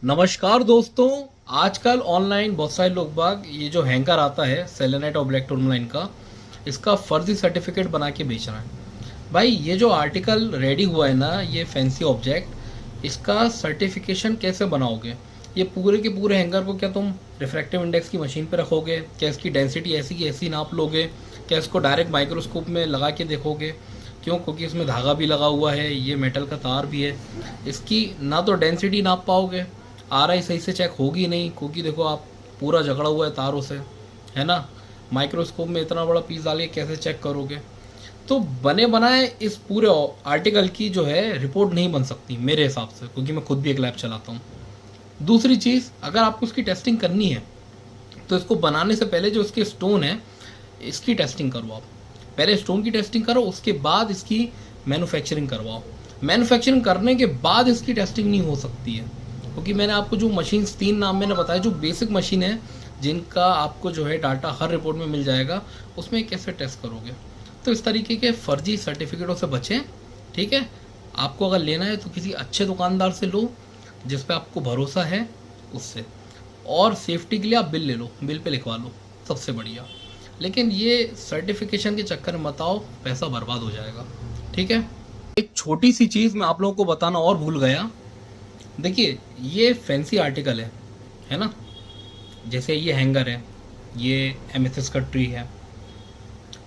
नमस्कार दोस्तों। आजकल ऑनलाइन बहुत सारे लोग बाग ये जो हैंगर आता है सेलेनाइट और ब्लैक टूरमलाइन का, इसका फर्जी सर्टिफिकेट बना के बेच रहा है। भाई ये जो आर्टिकल रेडी हुआ है ना, ये फैंसी ऑब्जेक्ट, इसका सर्टिफिकेशन कैसे बनाओगे? ये पूरे के पूरे हैंगर को क्या तुम रिफ्रैक्टिव इंडेक्स की मशीन पे रखोगे? क्या इसकी डेंसिटी ऐसी की ऐसी नाप लोगे? क्या इसको डायरेक्ट माइक्रोस्कोप में लगा के देखोगे? क्यों? क्योंकि इसमें धागा भी लगा हुआ है, ये मेटल का तार भी है। इसकी ना तो डेंसिटी नाप पाओगे, RI सही से चेक होगी नहीं, क्योंकि देखो आप पूरा जकड़ा हुआ है तारों से, है ना। माइक्रोस्कोप में इतना बड़ा पीस डाल के कैसे चेक करोगे? तो बने बनाए इस पूरे आर्टिकल की जो है रिपोर्ट नहीं बन सकती मेरे हिसाब से, क्योंकि मैं खुद भी एक लैब चलाता हूँ। दूसरी चीज़, अगर आपको इसकी टेस्टिंग करनी है तो इसको बनाने से पहले जो इसके स्टोन है, इसकी टेस्टिंग करवाओ। पहले स्टोन की टेस्टिंग करो, उसके बाद इसकी मैन्युफैक्चरिंग करवाओ। मैन्युफैक्चरिंग करने के बाद इसकी टेस्टिंग नहीं हो सकती है, क्योंकि मैंने आपको जो मशीन्स 3 नाम मैंने बताया, जो बेसिक मशीन है जिनका आपको जो है डाटा हर रिपोर्ट में मिल जाएगा, उसमें कैसे टेस्ट करोगे? तो इस तरीके के फर्जी सर्टिफिकेटों से बचें। ठीक है, आपको अगर लेना है तो किसी अच्छे दुकानदार से लो जिस पे आपको भरोसा है, उससे। और सेफ्टी के लिए आप बिल ले लो, बिल पे लिखवा लो, सबसे बढ़िया। लेकिन ये सर्टिफिकेशन के चक्कर में मत आओ, पैसा बर्बाद हो जाएगा। ठीक है, एक छोटी सी चीज़ मैं आप लोगों को बताना और भूल गया। देखिए, ये फैंसी आर्टिकल है ना। जैसे ये हैंगर है, ये एमेथिस्ट का ट्री है।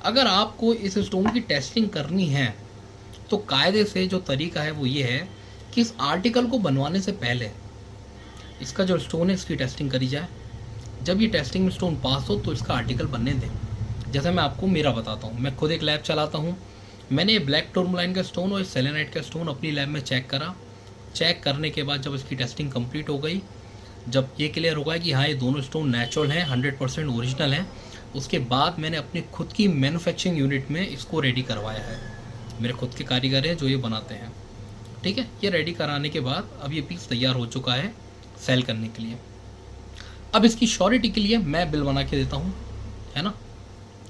अगर आपको इस स्टोन की टेस्टिंग करनी है तो कायदे से जो तरीका है वो ये है कि इस आर्टिकल को बनवाने से पहले इसका जो स्टोन है इसकी टेस्टिंग करी जाए। जब ये टेस्टिंग में स्टोन पास हो तो इसका आर्टिकल बनने दें। जैसे मैं आपको मेरा बताता हूँ, मैं खुद एक लैब चलाता हूँ। मैंने ब्लैक टूरमलाइन का स्टोन और सेलेनाइट का स्टोन अपनी लैब में चेक करा। चेक करने के बाद जब इसकी टेस्टिंग कंप्लीट हो गई, जब ये क्लियर हो गया कि हाँ ये दोनों स्टोन नेचुरल हैं, 100% ओरिजिनल हैं, उसके बाद मैंने अपनी खुद की मैन्युफैक्चरिंग यूनिट में इसको रेडी करवाया है। मेरे खुद के कारीगर हैं जो ये बनाते हैं। ठीक है, ये रेडी कराने के बाद अब ये पीस तैयार हो चुका है सेल करने के लिए। अब इसकी श्योरिटी के लिए मैं बिल बना के देता हूँ, है ना।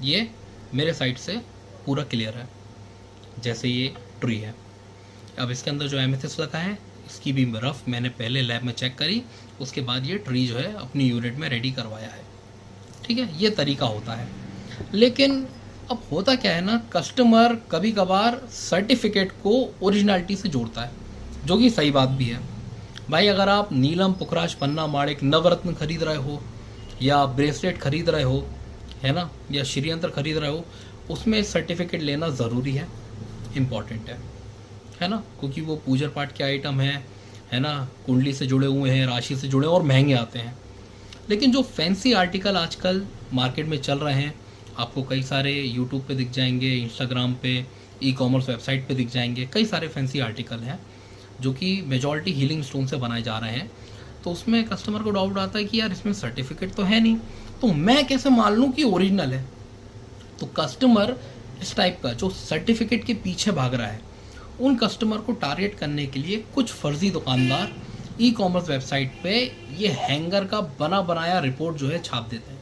ये मेरे साइड से पूरा क्लियर है। जैसे ये ट्री है, अब इसके अंदर जो एमेथिस्ट लगा है इसकी भी रफ मैंने पहले लैब में चेक करी, उसके बाद ये ट्री जो है अपनी यूनिट में रेडी करवाया है। ठीक है, ये तरीका होता है। लेकिन अब होता क्या है ना, कस्टमर कभी कभार सर्टिफिकेट को ओरिजिनलिटी से जोड़ता है, जो कि सही बात भी है। भाई अगर आप नीलम, पुखराज, पन्ना, माणिक, नवरत्न खरीद रहे हो, या ब्रेसलेट खरीद रहे हो, है ना, या श्रीयंत्र खरीद रहे हो, उसमें सर्टिफिकेट लेना ज़रूरी है, इम्पॉर्टेंट है ना, क्योंकि वो पूजा पाठ के आइटम है ना, कुंडली से जुड़े हुए हैं, राशि से जुड़े और महंगे आते हैं। लेकिन जो फैंसी आर्टिकल आजकल मार्केट में चल रहे हैं, आपको कई सारे यूट्यूब पे दिख जाएंगे, इंस्टाग्राम पे, ई-कॉमर्स वेबसाइट पे दिख जाएंगे, कई सारे फैंसी आर्टिकल हैं जो कि मेजॉरिटी हीलिंग स्टोन से बनाए जा रहे हैं। तो उसमें कस्टमर को डाउट आता है कि यार इसमें सर्टिफिकेट तो है नहीं, तो मैं कैसे मान लूँ कि ओरिजिनल है? तो कस्टमर इस टाइप का जो सर्टिफिकेट के पीछे भाग रहा है, उन कस्टमर को टारगेट करने के लिए कुछ फर्जी दुकानदार ई-कॉमर्स वेबसाइट पे ये हैंगर का बना बनाया रिपोर्ट जो है छाप देते हैं।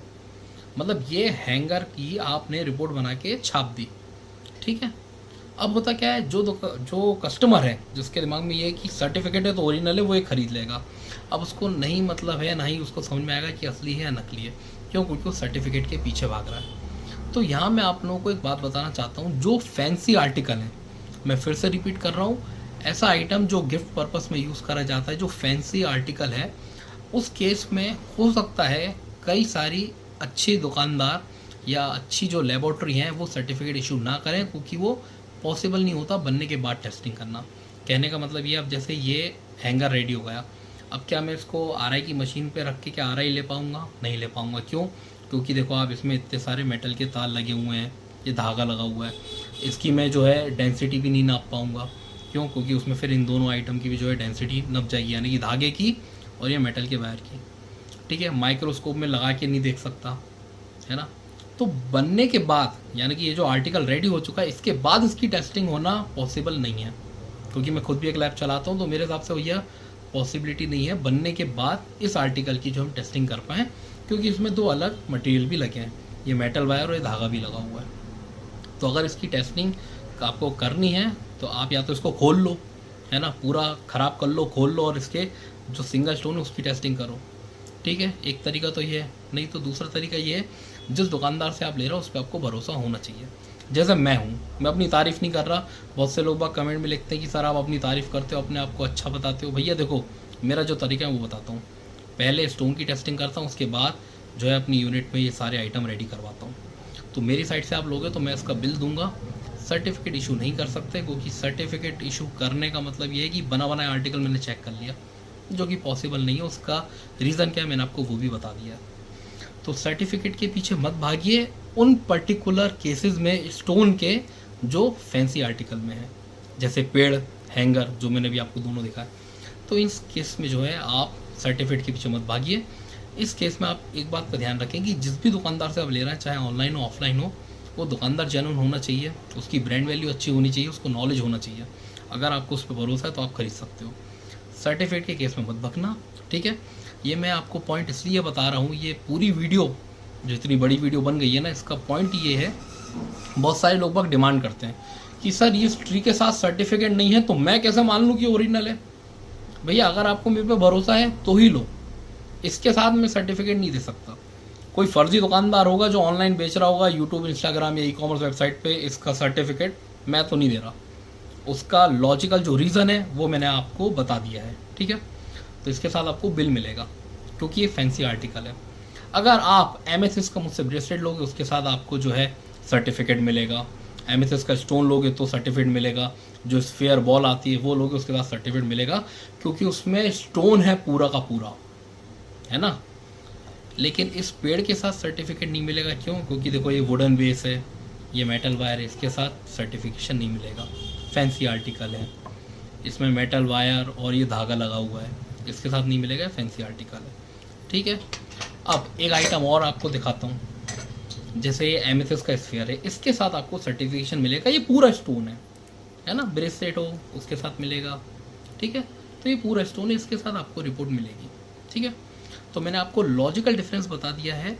मतलब ये हैंगर की आपने रिपोर्ट बना के छाप दी। ठीक है, अब होता क्या है, जो कस्टमर है जिसके दिमाग में ये है कि सर्टिफिकेट है तो ओरिजिनल है, वो ये खरीद लेगा। अब उसको नहीं मतलब है, ना ही उसको समझ में आएगा कि असली है या नकली है। क्यों? क्योंकि वो सर्टिफिकेट के पीछे भाग रहा है। तो यहाँ मैं आप लोगों को एक बात बताना चाहता हूँ, जो फैंसी आर्टिकल है, मैं फिर से रिपीट कर रहा हूँ, ऐसा आइटम जो गिफ्ट पर्पस में यूज़ करा जाता है, जो फैंसी आर्टिकल है, उस केस में हो सकता है कई सारी अच्छी दुकानदार या अच्छी जो लेबोरेटरी हैं वो सर्टिफिकेट इशू ना करें, क्योंकि वो पॉसिबल नहीं होता बनने के बाद टेस्टिंग करना। कहने का मतलब ये, अब जैसे ये हैंगर रेडी हो गया, अब क्या मैं इसको RI की मशीन पे रख के क्या RI ले पाऊँगा? नहीं ले पाऊँगा। क्यों? क्योंकि देखो आप, इसमें इतने सारे मेटल के तार लगे हुए हैं, ये धागा लगा हुआ है, इसकी मैं जो है डेंसिटी भी नहीं नाप पाऊँगा। क्यों? क्योंकि उसमें फिर इन दोनों आइटम की भी जो है डेंसिटी नप जाएगी, यानी कि धागे की और ये मेटल के वायर की। ठीक है, माइक्रोस्कोप में लगा के नहीं देख सकता, है ना। तो बनने के बाद, यानी कि ये जो आर्टिकल रेडी हो चुका है, इसके बाद इसकी टेस्टिंग होना पॉसिबल नहीं है, क्योंकि मैं खुद भी एक लैब चलाता हूँ। तो मेरे हिसाब से भैया पॉसिबिलिटी नहीं है बनने के बाद इस आर्टिकल की जो हम टेस्टिंग कर पाएँ, क्योंकि इसमें दो अलग मटेरियल भी लगे हैं, ये मेटल वायर और ये धागा भी लगा हुआ है। तो अगर इसकी टेस्टिंग आपको करनी है तो आप या तो इसको खोल लो, है ना, पूरा ख़राब कर लो, खोल लो, और इसके जो सिंगल स्टोन है उसकी टेस्टिंग करो, ठीक है। एक तरीका तो ये है, नहीं तो दूसरा तरीका ये है, जिस दुकानदार से आप ले रहे हो उस पर आपको भरोसा होना चाहिए। जैसे मैं हूँ, मैं अपनी तारीफ़ नहीं कर रहा, बहुत से लोग बाग कमेंट में लिखते हैं कि सर आप अपनी तारीफ़ करते हो, अपने आप को अच्छा बताते हो। भैया देखो, मेरा जो तरीका है वो बताता हूँ। पहले स्टोन की टेस्टिंग करता हूँ, उसके बाद जो है अपनी यूनिट में ये सारे आइटम रेडी करवाता हूँ। तो मेरी साइड से आप लोगे तो मैं इसका बिल दूंगा, सर्टिफिकेट इशू नहीं कर सकते, क्योंकि सर्टिफिकेट इशू करने का मतलब ये है कि बना बनाया आर्टिकल मैंने चेक कर लिया, जो कि पॉसिबल नहीं है। उसका रीज़न क्या है मैंने आपको वो भी बता दिया। तो सर्टिफिकेट के पीछे मत भागिए उन पर्टिकुलर केसेस में स्टोन के जो फैंसी आर्टिकल में है, जैसे पेड़, हैंगर, जो मैंने भी आपको दोनों दिखाया। तो इस केस में जो है आप सर्टिफिकेट के पीछे मत भागिए। इस केस में आप एक बात का ध्यान रखें कि जिस भी दुकानदार से आप ले रहे हैं, चाहे ऑनलाइन हो ऑफलाइन हो, वो दुकानदार जेन्युइन होना चाहिए, उसकी ब्रांड वैल्यू अच्छी होनी चाहिए, उसको नॉलेज होना चाहिए। अगर आपको उस पर भरोसा है तो आप खरीद सकते हो। सर्टिफिकेट के केस में मत भगना, ठीक है। ये मैं आपको पॉइंट इसलिए बता रहा हूँ, ये पूरी वीडियो जो इतनी बड़ी वीडियो बन गई है ना, इसका पॉइंट ये है, बहुत सारे लोग बाग डिमांड करते हैं कि सर ये ट्री के साथ सर्टिफिकेट नहीं है तो मैं कैसे मान लूँ कि ओरिजिनल है। भैया अगर आपको मेरे पे भरोसा है तो ही लो, इसके साथ मैं सर्टिफिकेट नहीं दे सकता। कोई फर्जी दुकानदार होगा जो ऑनलाइन बेच रहा होगा यूट्यूब, इंस्टाग्राम या ई कॉमर्स वेबसाइट पे, इसका सर्टिफिकेट मैं तो नहीं दे रहा। उसका लॉजिकल जो रीज़न है वो मैंने आपको बता दिया है, ठीक है। तो इसके साथ आपको बिल मिलेगा, क्योंकि ये फैंसी आर्टिकल है। अगर आप एमएसएस का मुझसे ब्रेसलेट लोगे उसके साथ आपको जो है सर्टिफिकेट मिलेगा। एमएसएस का स्टोन लोगे तो सर्टिफिकेट मिलेगा। जो स्फेयर बॉल आती है वो लोगे उसके साथ सर्टिफिकेट मिलेगा, क्योंकि उसमें स्टोन है पूरा का पूरा, है ना। लेकिन इस पेड़ के साथ सर्टिफिकेट नहीं मिलेगा, क्यों? क्योंकि देखो ये वुडन बेस है, ये मेटल वायर है, इसके साथ सर्टिफिकेशन नहीं मिलेगा। फैंसी आर्टिकल है, इसमें मेटल वायर और ये धागा लगा हुआ है, इसके साथ नहीं मिलेगा, फैंसी आर्टिकल है, ठीक है। अब एक आइटम और आपको दिखाता हूँ, जैसे ये एमेथिस्ट का स्फीयर है, इसके साथ आपको सर्टिफिकेशन मिलेगा। ये पूरा स्टोन है ना, ब्रेसलेट हो उसके साथ मिलेगा, ठीक है। तो ये पूरा स्टोन है, इसके साथ आपको रिपोर्ट मिलेगी, ठीक है। तो मैंने आपको लॉजिकल डिफरेंस बता दिया है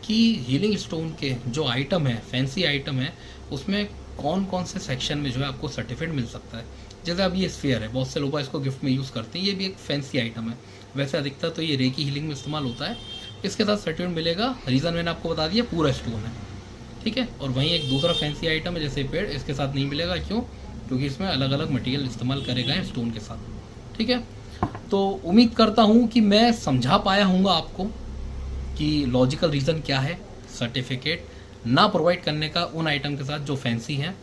कि हीलिंग स्टोन के जो आइटम है, फैंसी आइटम है, उसमें कौन कौन से सेक्शन में जो है आपको सर्टिफिकेट मिल सकता है। जैसे अब ये स्फीयर है, बहुत से लोग इसको गिफ्ट में यूज़ करते हैं, ये भी एक फैंसी आइटम है। वैसे अधिकतर तो ये रेकी हीलिंग में इस्तेमाल होता है। इसके साथ सर्टिफिकेट मिलेगा, रीज़न मैंने आपको बता दिया, पूरा स्टोन है, ठीक है। और वहीं एक दूसरा फैंसी आइटम है जैसे पेड़, इसके साथ नहीं मिलेगा, क्यों? क्योंकि इसमें अलग अलग मटेरियल इस्तेमाल करे गए हैं स्टोन के साथ, ठीक है। तो उम्मीद करता हूँ कि मैं समझा पाया हूँगा आपको कि लॉजिकल रीज़न क्या है सर्टिफिकेट ना प्रोवाइड करने का उन आइटम के साथ जो फैंसी हैं,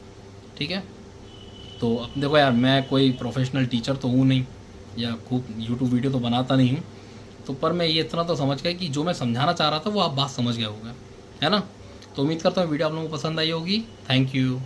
ठीक है। तो अब देखो यार, मैं कोई प्रोफेशनल टीचर तो हूँ नहीं, या खूब यूट्यूब वीडियो तो बनाता नहीं हूँ, तो पर मैं ये इतना तो समझ गया कि जो मैं समझाना चाह रहा था वो आप बात समझ गए होंगे, है ना। तो उम्मीद करता हूँ वीडियो आप लोगों को पसंद आई होगी। Thank you.